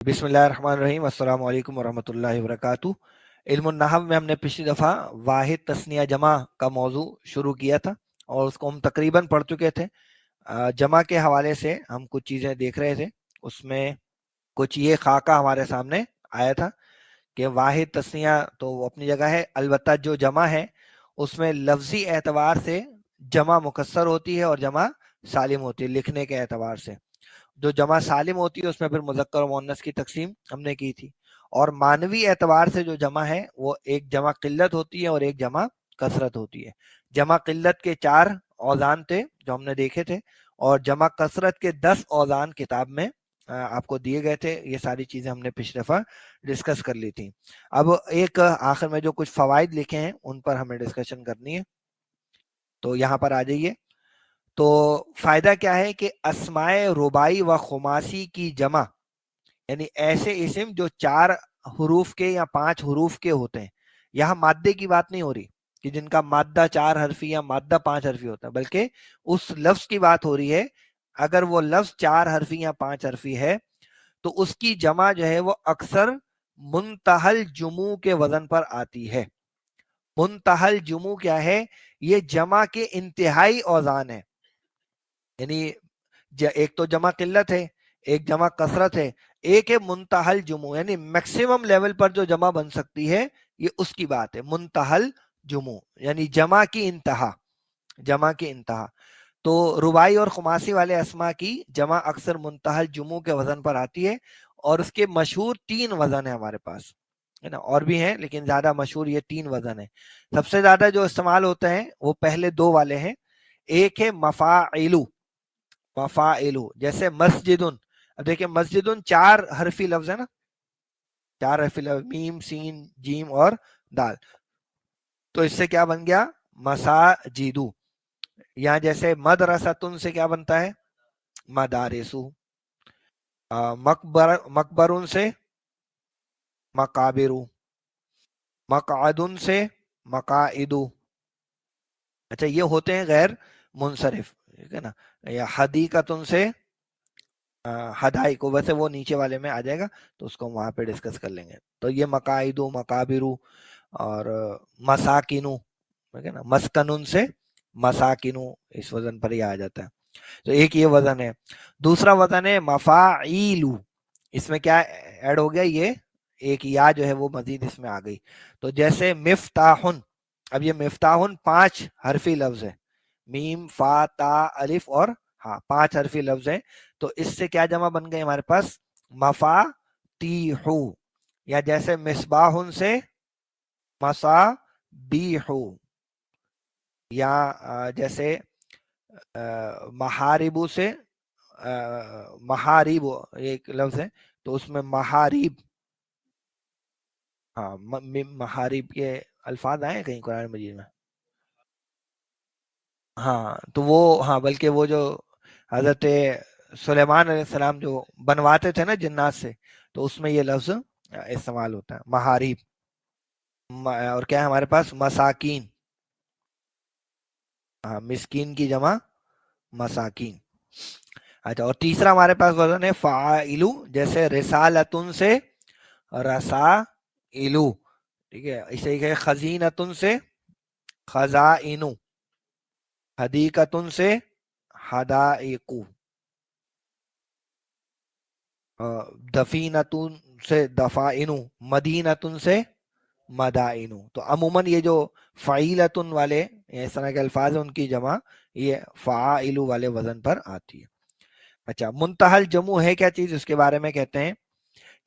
बिस्मिल्लाहिर्रहमानिर्रहीम अस्सलामु अलैकुम वरहमतुल्लाहि वबरकातुहू। इल्मुन नहव में हमने पिछली दफ़ा वाहिद तस्निया जमा का मौजू शुरू किया था और उसको हम तकरीबन पढ़ चुके थे। जमा के हवाले से हम कुछ चीज़ें देख रहे थे, उसमें कुछ ये खाका हमारे सामने आया था कि वाहिद तस्निया तो अपनी जगह है, अलबत्ता जो जमा है उसमें लफ्ज़ी एतबार से जमा मुकस्सर होती है और जमा सालिम होती है लिखने के एतबार से। जो जमा सालिम होती है उसमें फिर मुज़क्कर और मुअन्नस की तकसीम हमने की थी, और मानवी एतबार से जो जमा है वो एक जमा किल्लत होती है और एक जमा कसरत होती है। जमा किल्लत के 4 औज़ान थे जो हमने देखे थे, और जमा कसरत के 10 औज़ान किताब में आपको दिए गए थे। ये सारी चीज़ें हमने पिछली दफ़ा डिस्कस कर ली थी। अब एक आखिर में जो कुछ फ़वाइद लिखे हैं उन पर हमें डिस्कशन करनी है, तो यहाँ पर आ जाइए। तो फायदा क्या है कि अस्माए रुबाई व खुमासी की जमा, यानी ऐसे इस्म जो 4 हरूफ के या 5 हरूफ के होते हैं। यहाँ मादे की बात नहीं हो रही कि जिनका मादा 4 हरफी या मादा 5 हरफी होता है, बल्कि उस लफ्ज की बात हो रही है। अगर वो लफ्ज 4 हरफी या 5 हरफी है तो उसकी जमा जो है वो अक्सर मुंतहल जुमू के वजन पर आती है। मुंतहल जुमू क्या है? ये जमा के इंतहाई औजान है। यानी एक तो जमा किल्लत है, एक जमा कसरत है, एक है मुंतहल जुमू, यानी मैक्सिमम लेवल पर जो जमा बन सकती है, ये उसकी बात है। मुंतहल जुमू यानी जमा की इंतहा, जमा की इंतहा। तो रुबाई और खुमासी वाले अस्मा की जमा अक्सर मुंतहल जुमू के वजन पर आती है, और उसके मशहूर 3 वजन है हमारे पास, है ना। और भी हैं लेकिन ज्यादा मशहूर ये 3 वजन है। सबसे ज्यादा जो इस्तेमाल होते हैं वो पहले 2 वाले हैं। एक है मफाइलू, मफाइलू जैसे मस्जिदुन। अब देखिए मस्जिदुन 4 हरफी लफ्ज है ना, 4 हरफी लफ्ज, मीम सीन जीम और दाल। तो इससे क्या बन गया? मसाजिदू। यहाँ जैसे मदरसतुन से क्या बनता है? मदारिसु। मकबरुन से मकाबिरु। मकादुन से मकाइदु। अच्छा, ये होते हैं गैर मुनसरिफ, ठीक है ना। या हदीकतुन से हदाई को, वैसे वो नीचे वाले में आ जाएगा तो उसको हम वहां पे डिस्कस कर लेंगे। तो ये मकाइदु, मकाबिरु और मसाकिनु, ठीक है ना। मस्कनुन से मसाकिनु, इस वजन पर ही आ जाता है। तो एक ये वजन है। दूसरा वजन है मफाइलू। इसमें क्या ऐड हो गया? ये एक या जो है वो मजीद इसमें आ गई। तो जैसे मिफ्ताहुन, अब ये मिफ्ताहुन 5 हरफी लफ्ज है, मीम फा ता अलिफ और हाँ, 5 हरफी लफ्ज है। तो इससे क्या जमा बन गई हमारे पास? मफा तीहू। या जैसे मिसबाहुन से मसा बीहू। या जैसे महारिबू से महारिब एक लफ्ज है, तो उसमें महारिब, हाँ महारिब के अल्फाज आए कहीं कुरान मजीद में? हाँ, तो वो, हाँ बल्कि वो जो हजरत सुलेमान अलैहिस्सलाम जो बनवाते थे ना जिन्नात से, तो उसमें ये लफ्ज इस्तेमाल होता है, महारिब। और क्या है हमारे पास? मसाकीन। हाँ, मिस्कीन की जमा मसाकीन। अच्छा, और तीसरा हमारे पास वजन है फाइलू, जैसे रिसालतुन से रसा इलू, ठीक है। इसे है खजीनतुन से खजाइनु, हदीकतुन से हदाइकु, दफीनतुन से दफाइनु, मदीनतुन से मदाइनु। तो अमूमन ये जो फ़ाइलतुन वाले इस तरह के अल्फाज है, उनकी जमा ये फ़ाइलु वाले वजन पर आती है। अच्छा, मुंतहल जमू है क्या चीज? उसके बारे में कहते हैं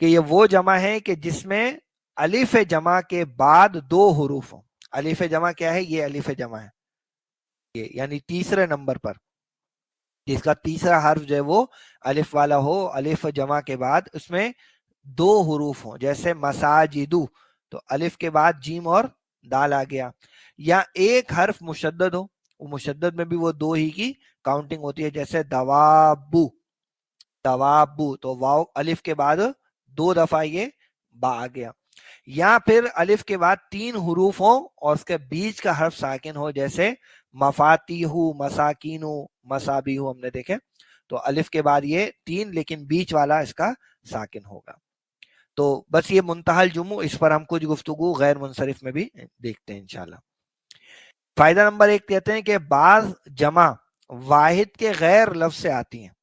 कि ये वो जमा है कि जिसमें अलिफ जमा के बाद 2 हरूफ हो। अलिफ जमा क्या है? ये अलिफ जमा है, ये यानी तीसरे नंबर पर जिसका तीसरा हर्फ जो है वो अलिफ वाला हो, अलिफ जमा के बाद उसमें 2 हरूफ हो, जैसे मसाजिदू, तो अलिफ के बाद जीम और दाल आ गया। या एक हर्फ मुशद्दद हो, वो मुशद्दद में भी वो 2 ही की काउंटिंग होती है, जैसे दवाबू, दवाबू, तो वाव अलिफ के बाद 2 दफा ये बा आ गया। या फिर अलिफ के बाद 3 हरूफ हो और उसके बीच का हर्फ साकिन हो, जैसे मफातीहू, मसाकीनू, मसाबीहू हमने देखे। तो अलिफ के बाद ये 3, लेकिन बीच वाला इसका साकिन होगा। तो बस ये मुंतहल जुमू, इस पर हम कुछ गुफ्तगू गैर मुनसरिफ में भी देखते हैं इंशाल्लाह। फायदा नंबर 1 कहते हैं कि बाज जमा वाहिद के गैर लफ्ज से आती हैं,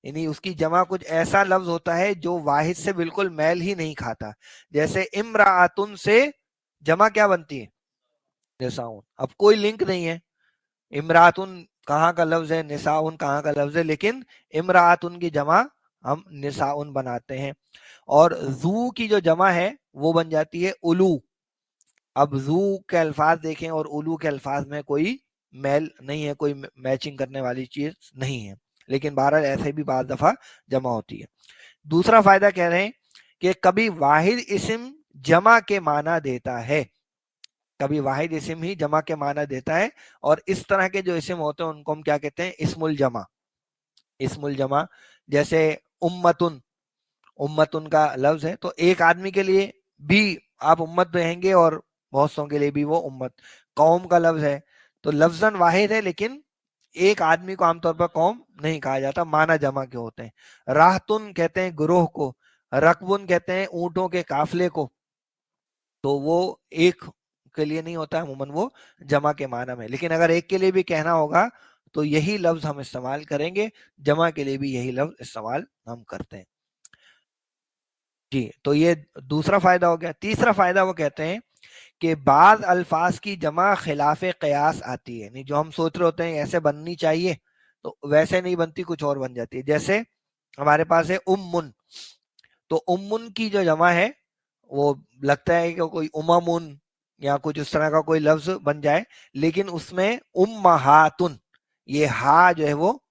यानी उसकी जमा कुछ ऐसा लफ्ज होता है जो वाहिद से बिल्कुल मेल ही नहीं खाता। जैसे इमरातुन से जमा क्या बनती है? निसाउन। अब कोई लिंक नहीं है, इमरातुन कहाँ का लफ्ज है, निसाउन कहाँ का लफ्ज है, लेकिन इमरातुन की जमा हम निसाउन बनाते हैं। और जू की जो जमा है वो बन जाती है उलू। अब जू के अल्फाज देखें और उलू के अल्फाज में कोई मेल नहीं है, कोई मैचिंग करने वाली चीज नहीं है, लेकिन बहरहाल ऐसे भी बाज दफा जमा होती है। दूसरा फायदा कह रहे हैं कि कभी वाहिद इस्म जमा के माना देता है, कभी वाहिद इस्म ही जमा के माना देता है। और इस तरह के जो इस्म होते हैं उनको हम क्या कहते हैं? इस्मुल जमा। इस्मुल जमा जैसे उम्मतुन, उम्मतुन का लफ्ज है तो एक आदमी के लिए भी आप उम्मत कहेंगे और बहुत सौ के लिए भी वो उम्मत। कौम का लफ्ज है तो लफ्जन वाहिद है, लेकिन एक आदमी को आमतौर पर कौम नहीं कहा जाता, माना जमा के होते हैं। राहतुन कहते हैं ग्रोह को, रकबुन कहते हैं ऊंटों के काफले को, तो वो एक के लिए नहीं होता, अमूमन वो जमा के माना में। लेकिन अगर एक के लिए भी कहना होगा तो यही लफ्ज हम इस्तेमाल करेंगे, जमा के लिए भी यही लफ्ज इस्तेमाल हम करते हैं जी। तो ये दूसरा फायदा हो गया। तीसरा फायदा वो कहते हैं कि बाज अल्फाज की जमा खिलाफ कयास आती है, नहीं जो हम सोच रहे होते हैं ऐसे बननी चाहिए तो वैसे नहीं बनती, कुछ और बन जाती है। जैसे हमारे पास है उम्मुन, तो उम्मुन की जो जमा है वो लगता है कि कोई उमामुन या कुछ उस तरह का कोई लफ्ज बन जाए, लेकिन उसमें उम्महातुन, ये हा जो है वो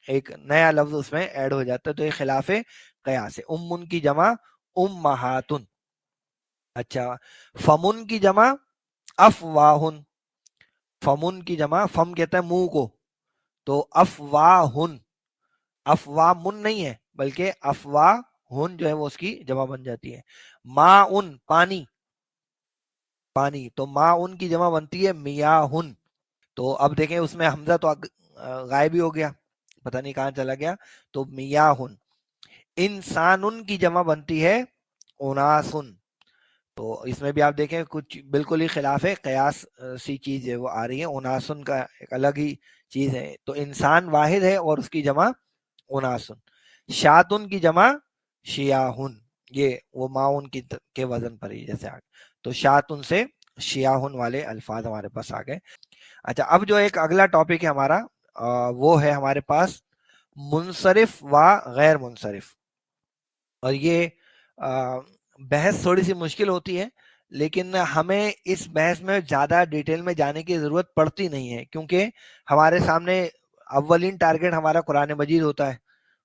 एक नया लफ्ज उसमें ऐड हो जाता है, तो ये खिलाफ कयास है। उम्मुन की जमा उम्महातुन। अच्छा, फमुन की जमा अफवाहुन, फमुन की जमा, फम कहता है मुंह को, तो अफवाहुन, अफवाह मुन नहीं है बल्कि अफवाहुन जो है वो उसकी जमा बन जाती है। माउन पानी, पानी, तो माउन की जमा बनती है मियाहुन। तो अब देखें उसमें हमजा तो गायब ही हो गया, पता नहीं कहाँ चला गया, तो मियाहुन। इंसानुन की जमा बनती है उनासुन, तो इसमें भी आप देखें कुछ बिल्कुल ही खिलाफ है कयास सी चीज है वो आ रही है। उनासुन का एक अलग ही चीज है, तो इंसान वाहिद है और उसकी जमा उनासुन। शातुन की जमा शियाहुन, ये वो माउन की के वजन पर ही जैसे आ गए, तो शातुन से शियाहुन वाले अल्फाज हमारे पास आ गए। अच्छा, अब जो एक अगला टॉपिक है हमारा वो है हमारे पास मुनसरिफ व गैर मुनसरिफ। और ये बहस थोड़ी सी मुश्किल होती है, लेकिन हमें इस बहस में ज़्यादा डिटेल में जाने की ज़रूरत पड़ती नहीं है, क्योंकि हमारे सामने अव्वलीन टारगेट हमारा कुरान मजीद होता है।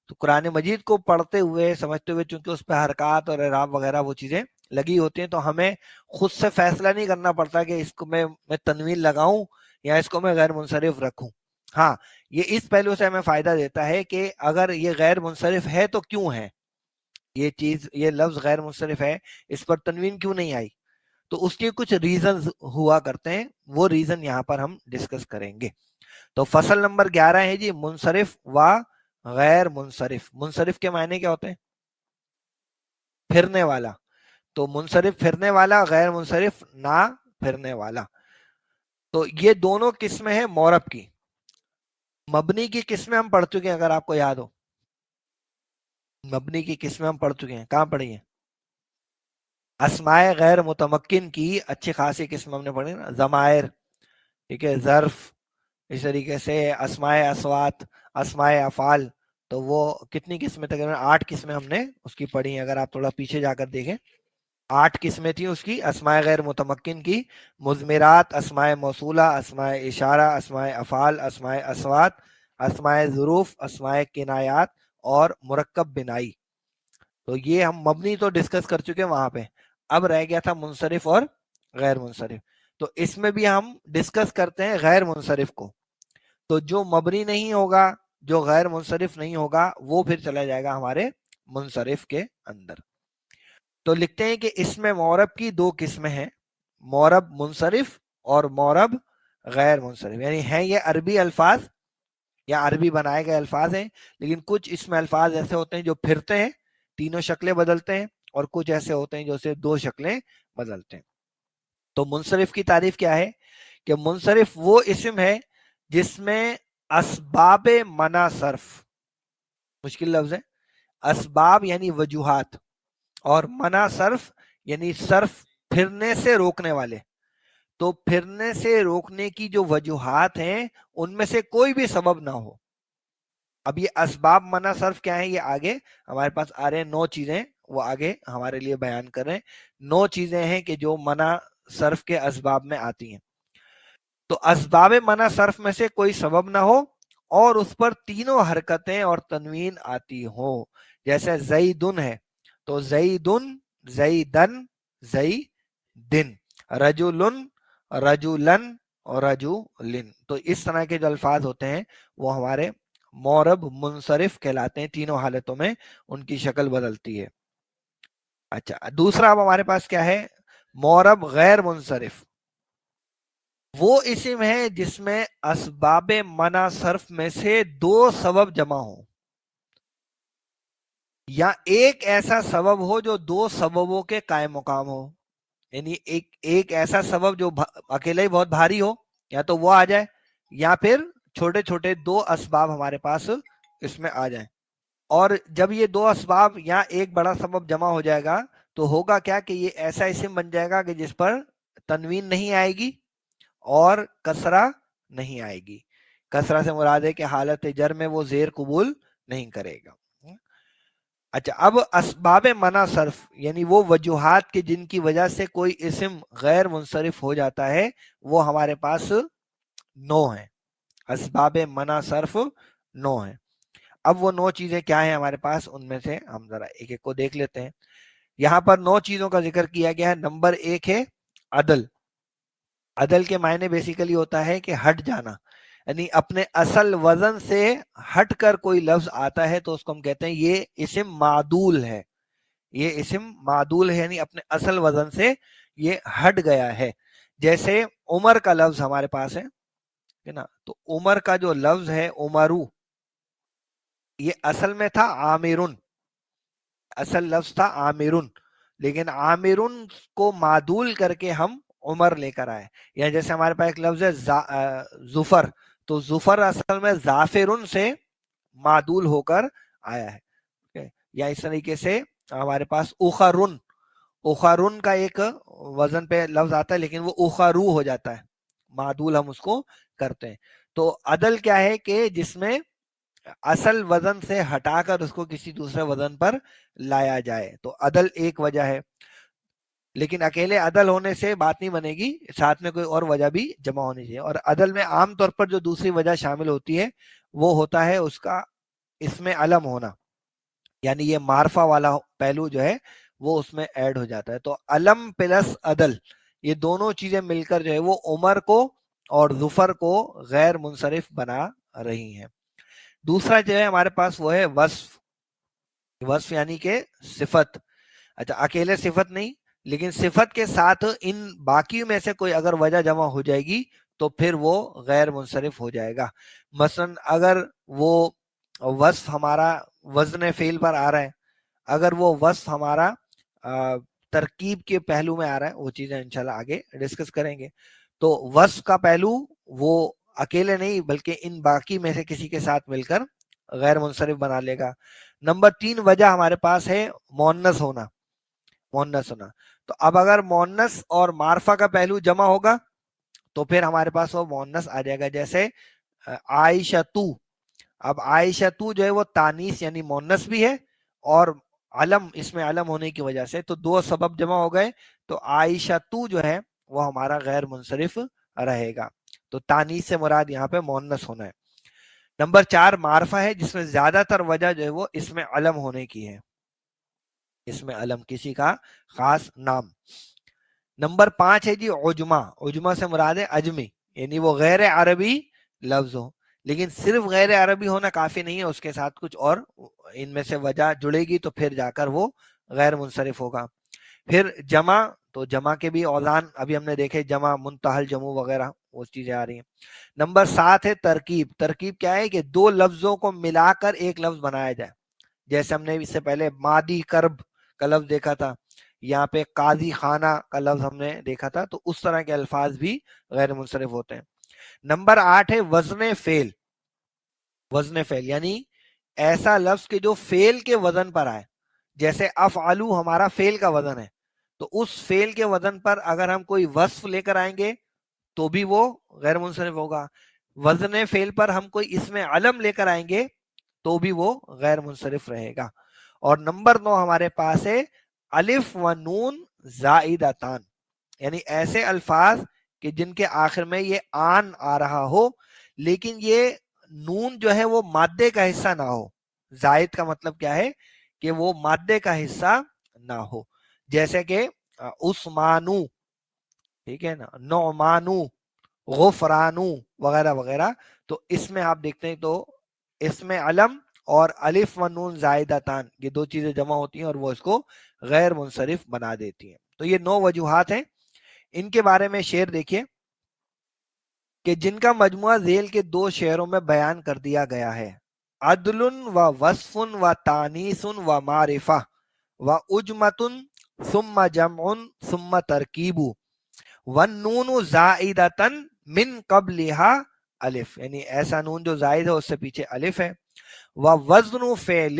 तो कुरान मजीद को पढ़ते हुए समझते हुए, चूंकि उस पर हरकत और एराब वगैरह वो चीज़ें लगी होती हैं, तो हमें खुद से फैसला नहीं करना पड़ता कि इसको मैं तनवीन लगाऊं या इसको मैं गैर मुनसरिफ रखूं। हाँ, ये इस पहलू से हमें फायदा देता है कि अगर ये गैर मुनसरिफ है तो क्यों है, ये चीज, ये लफ्ज गैर मुनसरिफ है, इस पर तनवीन क्यों नहीं आई, तो उसके कुछ रीजन हुआ करते हैं, वो रीजन यहाँ पर हम डिस्कस करेंगे। तो फसल नंबर 11 है जी मुनसरिफ व गैर मुनसरिफ। मुनसरिफ के मायने क्या होते हैं? फिरने वाला। तो मुनसरिफ फिरने वाला, गैर मुनसरिफ ना फिरने वाला। तो ये दोनों किस्में हैं मौरब की। मबनी की किस्में हम पढ़ चुके हैं, अगर आपको याद हो, मबनी की किस्में हम पढ़ चुके हैं, कहाँ पढ़ी है? अस्माए गैर मुतमक्किन की अच्छी खासी किस्म हमने पढ़ी ना, जमायर, ठीक है, जर्फ, इस तरीके से अस्माए अस्वात, अस्माए अफाल। तो वो कितनी किस्में तकरीबन 8 किस्में हमने उसकी पढ़ी हैं, अगर आप थोड़ा पीछे जाकर देखें। 8 किस्में थी उसकी अस्माए गैर मुतमक्किन की। मुजमिरात, अस्माए मौसूला, अस्माए इशारा, अस्माए अफाल, अस्माए अस्वात, अस्माए ज़ुरूफ, अस्माए किनायात और मुरक्कब बिनाई। तो ये हम मबनी तो डिस्कस कर चुके हैं वहां पे। अब रह गया था मुनसरिफ और गैर मुनसरिफ। तो इसमें भी हम डिस्कस करते हैं गैर मुनसरिफ को। तो जो मबनी नहीं होगा, जो गैर मुनसरिफ नहीं होगा, वो फिर चला जाएगा हमारे मुनसरिफ के अंदर। तो लिखते हैं कि इसमें मौरब की 2 किस्में हैं, मौरब मुनसरिफ और मौरब गैर मुनसरिफ। यानी है ये अरबी अल्फाज या अरबी बनाए गए अल्फाज हैं, लेकिन कुछ इसमें अल्फाज ऐसे होते हैं जो फिरते हैं, तीनों शक्लें बदलते हैं और कुछ ऐसे होते हैं जो सिर्फ 2 शक्लें बदलते हैं। तो मुनसरिफ की तारीफ क्या है कि मुनसरिफ वो इस्म है जिसमें असबाब मना सर्फ, मुश्किल लफ्ज है, असबाब यानी वजूहात, और मना सर्फ यानी सर्फ फिरने से रोकने वाले। तो फिरने से रोकने की जो वजूहात हैं उनमें से कोई भी सबब ना हो। अब ये असबाब मना सर्फ क्या है, ये आगे हमारे पास आ रहे हैं 9 चीजें, वो आगे हमारे लिए बयान कर रहे हैं। 9 चीजें हैं कि जो मना सर्फ के असबाब में आती हैं। तो असबाब मना सर्फ में से कोई सबब ना हो और उस पर तीनों हरकतें और तनवीन आती हो। जैसे ज़ईदुन है तो ज़ईदुन, ज़ईदन, ज़ईदिन, रजुलुन, रजुलन और रजुलिन। तो इस तरह के जो अल्फाज होते हैं वो हमारे मोरब मुनसरिफ कहलाते हैं। तीनों हालतों में उनकी शक्ल बदलती है। अच्छा, दूसरा अब हमारे पास क्या है, मोरब गैर मुनसरिफ। वो इस्म है जिसमें असबाब मना सर्फ में से 2 सबब जमा हो, या एक ऐसा सबब हो जो 2 सबबों के कायम मुकाम हो। यानी एक ऐसा सबब जो अकेला ही बहुत भारी हो, या तो वो आ जाए, या फिर छोटे छोटे 2 असबाब हमारे पास इसमें आ जाए। और जब ये 2 असबाब या एक बड़ा सबब जमा हो जाएगा तो होगा क्या कि ये ऐसा इस्म बन जाएगा कि जिस पर तनवीन नहीं आएगी और कसरा नहीं आएगी। कसरा से मुराद है कि हालत जर में वो जेर कबूल नहीं करेगा। अच्छा, अब असबाब मना सर्फ यानी वो वजूहात के जिनकी वजह से कोई इस्म गैर मुनसरिफ हो जाता है, वो हमारे पास 9 है। असबाब मना सर्फ 9 है। अब वो 9 चीजें क्या है हमारे पास, उनमें से हम जरा एक एक को देख लेते हैं। यहां पर 9 चीजों का जिक्र किया गया है। नंबर 1 है अदल। अदल के मायने बेसिकली होता है कि हट जाना, यानी अपने असल वजन से हटकर कोई लफ्ज आता है तो उसको हम कहते हैं ये इस्म मादूल है। ये इस्म मादूल है यानी अपने असल वजन से ये हट गया है। जैसे उमर का लफ्ज हमारे पास है ना, तो उमर का जो लफ्ज है उमरू, ये असल में था आमिरुन, असल लफ्ज था आमिरुन, लेकिन आमिरुन को मादूल करके हम उमर लेकर आए। या जैसे हमारे पास एक लफ्ज है जुफर, तो जुफर असल में जाफिरुन से मादूल होकर आया है। या इस तरीके से हमारे पास उखरुन, उखरुन का एक वजन पे लफ्ज आता है लेकिन वो उखरू हो जाता है, मादूल हम उसको करते हैं। तो अदल क्या है कि जिसमें असल वजन से हटाकर उसको किसी दूसरे वजन पर लाया जाए, तो अदल एक वजह है। लेकिन अकेले अदल होने से बात नहीं बनेगी, साथ में कोई और वजह भी जमा होनी चाहिए। और अदल में आमतौर पर जो दूसरी वजह शामिल होती है वो होता है उसका इसमें अलम होना, यानी ये मारफा वाला पहलू जो है वो उसमें ऐड हो जाता है। तो अलम प्लस अदल, ये दोनों चीजें मिलकर जो है वो उमर को और जुफर को गैर मुनसरिफ बना रही हैं। दूसरा जो है हमारे पास वो है वस्फ। वस्फ यानी के सिफत। अच्छा, अकेले सिफत नहीं, लेकिन सिफत के साथ इन बाकी में से कोई अगर वजह जमा हो जाएगी तो फिर वो गैर मुनसरिफ हो जाएगा। मसलन अगर वो वस्फ हमारा वजन फेल पर आ रहा है, अगर वो वस्फ हमारा तरकीब के पहलू में आ रहा है, वो चीजें इंशाल्लाह आगे डिस्कस करेंगे। तो वस्फ का पहलू वो अकेले नहीं बल्कि इन बाकी में से किसी के साथ मिलकर गैर मुनसरिफ बना लेगा। नंबर 3 वजह हमारे पास है मोन्नस होना, मोन्नस होना। तो अब अगर मोन्नस और मारफा का पहलू जमा होगा तो फिर हमारे पास वो मोन्नस आ जाएगा। जैसे आयशा तू, अब आयशा तू जो है वो तानीस यानी मोन्नस भी है और अलम, इसमें अलम होने की वजह से तो 2 सबब जमा हो गए, तो आयशा तू जो है वो हमारा गैर मुनसरिफ रहेगा। तो तानीस से मुराद यहाँ पे मोन्नस होना है। नंबर 4 मारफा है जिसमें ज्यादातर वजह जो है वो इसमें अलम होने की है, इसमें अलम किसी का खास नाम। नंबर 5 है जी उजमा। उजमा से मुराद है अजमी, यानी वो गैर अरबी लफ्ज हो, लेकिन सिर्फ गैर अरबी होना काफी नहीं है, उसके साथ कुछ और इनमें से वजह जुड़ेगी तो फिर जाकर वो गैर मुनसरिफ होगा। फिर जमा, तो जमा के भी औजान अभी हमने देखे, जमा मुंतहल जमू वगैरह वो चीजें आ रही हैं। नंबर 7 है तरकीब। तरकीब क्या है कि 2 लफ्जों को मिलाकर एक लफ्ज बनाया जाए। جیسے ہم نے اس سے پہلے مادی کرب کا لفظ دیکھا تھا، یہاں پہ قاضی خانہ کا لفظ ہم نے دیکھا تھا، تو اس طرح کے الفاظ بھی غیر منصرف ہوتے ہیں۔ نمبر 8 ہے وزن فعل۔ وزن فعل یعنی ایسا لفظ کہ جو فعل کے وزن پر آئے، جیسے افعلو ہمارا فعل کا وزن ہے، تو اس فعل کے وزن پر اگر ہم کوئی وصف لے کر آئیں گے تو بھی وہ غیر منصرف ہوگا، وزن فعل پر ہم کوئی اسم علم لے کر آئیں گے تو بھی وہ غیر منصرف رہے گا۔ اور نمبر 9 ہمارے پاس ہے الف و نون زائدتان، یعنی ایسے الفاظ کہ جن کے آخر میں یہ آن آ رہا ہو لیکن یہ نون جو ہے وہ مادے کا حصہ نہ ہو۔ زائد کا مطلب کیا ہے کہ وہ مادے کا حصہ نہ ہو، جیسے کہ عثمانو، ٹھیک ہے نا، نعمانو، غفرانو وغیرہ وغیرہ۔ تو اس میں آپ دیکھتے ہیں تو اسم علم اور الف و نون زائدتان یہ دو چیزیں جمع ہوتی ہیں اور وہ اس کو غیر منصرف بنا دیتی ہیں۔ تو یہ 9 وجوہات ہیں، ان کے بارے میں شعر دیکھیے کہ جن کا مجموعہ ذیل کے 2 شعروں میں بیان کر دیا گیا ہے، عدل و وصف و تانیث و معرفہ و اجمت ثم جمع ثم ترکیب والنون زائدتن من قبلها الف، یعنی ایسا نون جو زائد ہے اس سے پیچھے الف ہے، وزن فعل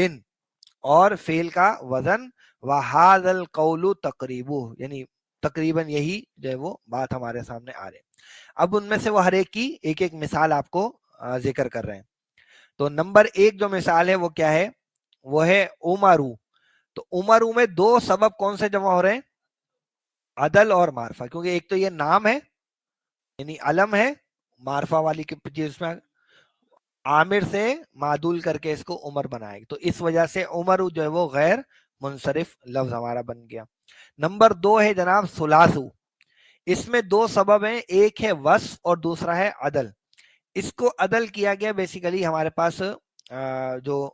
اور فعل کا وزن، وهذا القول تقریب، یعنی تقریباً یہی جو ہے وہ بات ہمارے سامنے آ رہی ہے۔ اب ان میں سے وہ ہر ایک کی ایک ایک مثال آپ کو ذکر کر رہے ہیں۔ تو نمبر 1 جو مثال ہے وہ کیا ہے، وہ ہے عمرو۔ تو عمرو میں 2 سبب کون سے جمع ہو رہے ہیں، عدل اور معرفہ، کیونکہ ایک تو یہ نام ہے یعنی علم ہے، معرفہ والی چیز میں عامر سے معدول کر کے اس کو عمر بنائے، تو اس وجہ سے عمر جو ہے وہ غیر منصرف لفظ ہمارا بن گیا۔ نمبر 2 ہے جناب ثلاثو، اس میں 2 سبب ہیں، ایک ہے وصف اور دوسرا ہے عدل۔ اس کو عدل کیا گیا بیسیکلی ہمارے پاس جو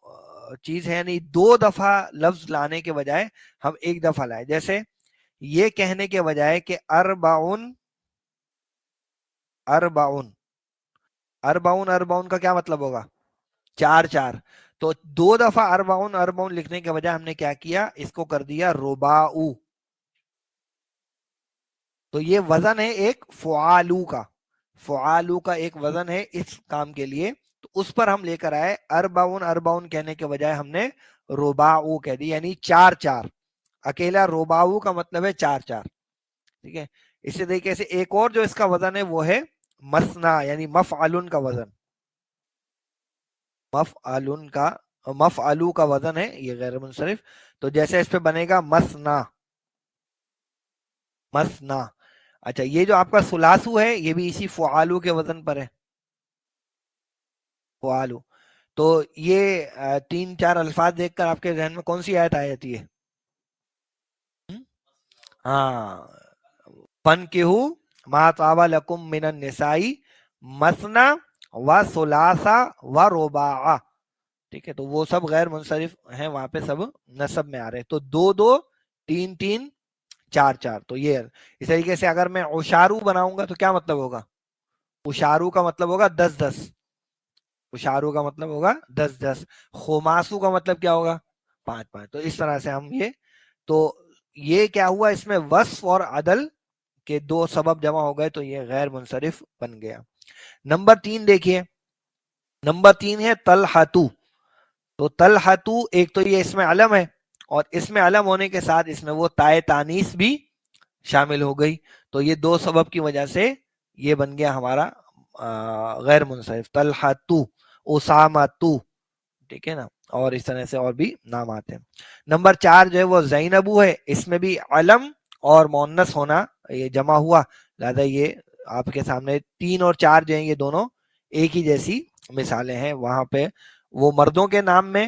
چیز ہے یعنی 2 دفعہ لفظ لانے کے بجائے ہم 1 دفعہ لائے، جیسے یہ کہنے کے بجائے کہ اربعون اربعون اربعون اربعون کا کیا مطلب ہوگا، 4 4، تو 2 دفعہ اربعون اربعون لکھنے کے بجائے ہم نے کیا کیا، اس کو کر دیا رباعو۔ تو یہ وزن ہے ایک فعالو کا، فعالو کا ایک وزن ہے اس کام کے لیے، تو اس پر ہم لے کر آئے اربعون اربعون کہنے کے بجائے ہم نے رباعو کہہ دی، یعنی 4 4۔ اکیلا رباعو کا مطلب ہے 4 4، ٹھیک ہے۔ اسی طریقے سے ایک اور جو اس کا وزن ہے وہ ہے مسنا، یعنی مفعلن کا وزن، مفعلن کا مفعلو کا وزن ہے یہ غیر منصرف، تو جیسے اس پہ بنے گا مسنا مسنا۔ اچھا یہ جو آپ کا ثلاثو ہے یہ بھی اسی فعالو کے وزن پر ہے، فعالو۔ تو یہ 3 4 الفاظ دیکھ کر آپ کے ذہن میں کون سی آیت آ جاتی ہے، ہاں، فَانْكِحُوا مَا طَابَ لَكُم مِّنَ النِّسَاءِ مَثْنَىٰ وَثُلَاثَ وَرُبَاعَ، ٹھیک ہے، تو وہ سب غیر منصرف ہیں، وہاں پہ سب نصب میں آ رہے ہیں، تو 2 2 3 3 4 4۔ تو یہ اس طریقے سے اگر میں عشارو بناؤں گا تو کیا مطلب ہوگا، عشارو کا مطلب ہوگا 10 10، عشارو کا مطلب ہوگا 10 10، خماسو کا مطلب کیا ہوگا 5 5۔ تو اس طرح سے ہم تو یہ کیا ہوا، اس میں وصف اور عدل کے 2 سبب جمع ہو گئے تو یہ غیر منصرف بن گیا۔ نمبر 3 دیکھیے، نمبر 3 ہے طلحتو۔ تو طلحتو ایک تو یہ اس میں علم ہے اور اس میں علم ہونے کے ساتھ اس میں وہ تائے تانیث بھی شامل ہو گئی، تو یہ 2 سبب کی وجہ سے یہ بن گیا ہمارا غیر منصرف، طلحتو، اسامتو، ٹھیک ہے نا، اور اس طرح سے اور بھی نام آتے ہیں۔ نمبر 4 جو ہے وہ زینبو ہے، اس میں بھی علم اور مؤنث ہونا یہ جمع ہوا، لہذا یہ آپ کے سامنے 3 اور 4 جو ہیں یہ دونوں ایک ہی جیسی مثالیں ہیں، وہاں پہ وہ مردوں کے نام میں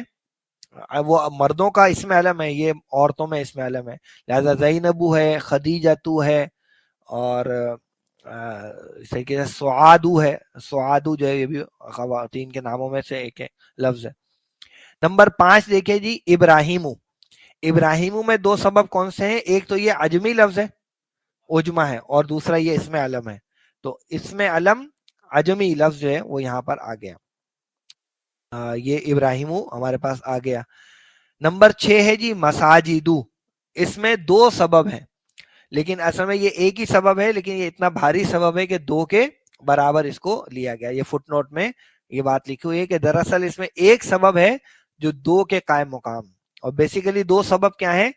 وہ مردوں کا اسم علم ہے، یہ عورتوں میں اسم علم ہے، لہذا زینبو ہے، خدیجتو ہے، اور اس طریقے سے سعادو ہے، سعادو جو ہے یہ بھی خواتین کے ناموں میں سے ایک لفظ ہے۔ نمبر 5 دیکھیں جی ابراہیمو۔ ابراہیمو میں 2 سبب کون سے ہیں، ایک تو یہ عجمی لفظ ہے، عجمہ ہے، اور دوسرا یہ اسم علم ہے، تو اسم علم عجمی لفظ جو ہے وہ یہاں پر آ گیا، یہ ابراہیمو ہمارے پاس آ گیا۔ नंबर 6 है जी मसाजिदू, इसमें 2 सबब हैं, लेकिन असल में ये एक ही सबब है, लेकिन ये इतना भारी सबब है कि 2 के बराबर इसको लिया गया। ये फुटनोट में ये बात लिखी हुई है कि दरअसल इसमें एक सबब है जो 2 के कायम मुकाम, और बेसिकली 2 सबब क्या है,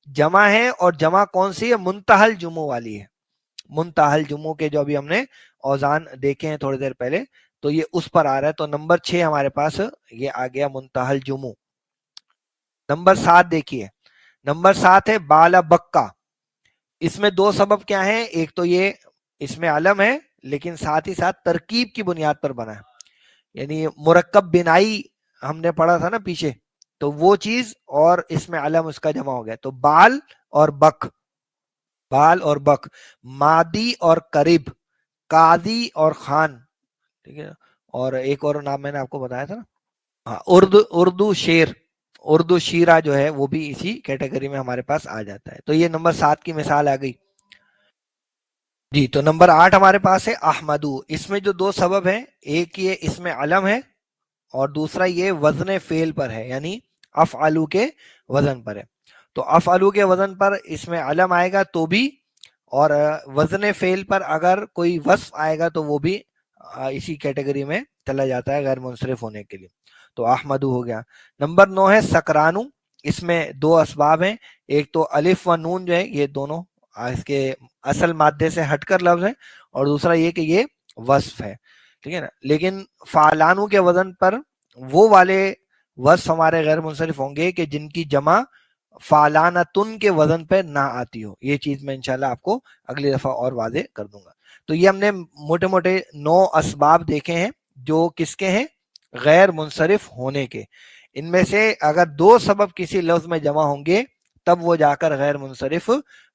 जमा है, और जमा कौन सी है, मुंतहल जुमू वाली है। मुंतहल जुमू के जो अभी हमने औजान देखे हैं थोड़ी देर पहले, तो ये उस पर आ रहा है। तो नंबर 6 हमारे पास ये आ गया मुंतहल जुमू। नंबर 7 देखिए, नंबर 7 है बाला बक्का। इसमें 2 सबब क्या है, एक तो ये इसमें अलम है, लेकिन साथ ही साथ तरकीब की बुनियाद पर बना है, यानी मुरक्कब बिनाई हमने पढ़ा था ना पीछे, तो वो चीज, और इसमें अलम उसका जमा हो गया। तो बाल और बक, बाल और बक, मादी और करीब, कादी और खान, ठीक है। और एक और नाम मैंने आपको बताया था ना, हाँ, उर्दू, उर्दू शेर, उर्दू शीरा जो है वो भी इसी कैटेगरी में हमारे पास आ जाता है। तो ये नंबर 7 की मिसाल आ गई जी। तो नंबर 8 हमारे पास है अहमदू। इसमें जो 2 सबब हैं, एक ये इसमें अलम है, और दूसरा ये वजन फेल पर है, यानी अफआलू के वजन पर है। तो अफआलू के वजन पर इसमें अलम आएगा तो भी, और वजन फेल पर अगर कोई वस्फ आएगा तो वो भी इसी कैटेगरी में चला जाता है गैर मुंसरिफ होने के लिए। तो अहमदू हो गया। नंबर 9 है सकरानू। इसमें 2 असबाब हैं, एक तो अलिफ व नून जो है ये दोनों इसके असल मादे से हटकर लफ्ज है, और दूसरा ये कि ये वस्फ है, ठीक है ना। लेकिन फालानू के वजन पर वो वाले वस्फ हमारे गैर मुंसरिफ होंगे कि जिनकी जमा फालानतुन के वजन पे ना आती हो। ये चीज मैं इंशाल्लाह आपको अगली दफा और वादे कर दूंगा। तो ये हमने मोटे मोटे 9 असबाब देखे हैं जो किसके हैं, गैर मुंसरिफ होने के। इनमें से अगर 2 सबब किसी लफ्ज में जमा होंगे तब वो जाकर गैर मुंसरिफ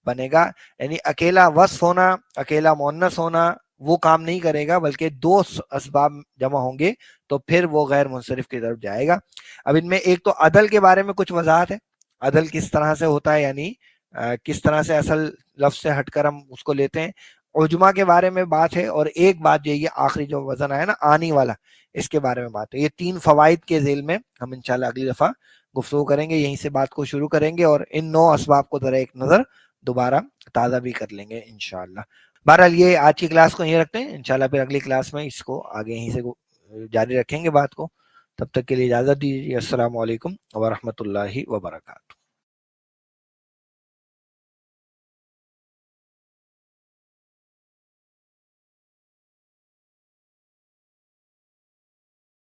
बनेगा, यानी अकेला वस्फ होना, अकेला मुअन्नस होना वो काम नहीं करेगा, बल्कि 2 असबाब जमा होंगे तो फिर वो गैर मुंसरिफ की तरफ जाएगा। अब इनमें एक तो अदल के बारे में कुछ वजाहत है, अदल किस तरह से होता है, यानी किस तरह से असल लफ्ज से हटकर हम उसको लेते हैं। उजमा के बारे में बात है, और एक बात जो ये आखिरी जो वजन आया ना आनी वाला, इसके बारे में बात है। ये 3 फवाइद के जेल में हम इंशाल्लाह अगली दफा गुफ्तगू करेंगे, यहीं से बात को शुरू करेंगे, और इन 9 असबाब को जरा एक नजर दोबारा ताज़ा भी कर लेंगे इंशाल्लाह। बहरहाल ये आज की क्लास को यहीं रखते हैं, इंशाल्लाह फिर अगली क्लास में इसको आगे यहीं से जारी रखेंगे बात को। तब तक के लिए इजाज़त दीजिए। अस्सलाम वालेकुम व रहमतुल्लाहि व बरकातहू।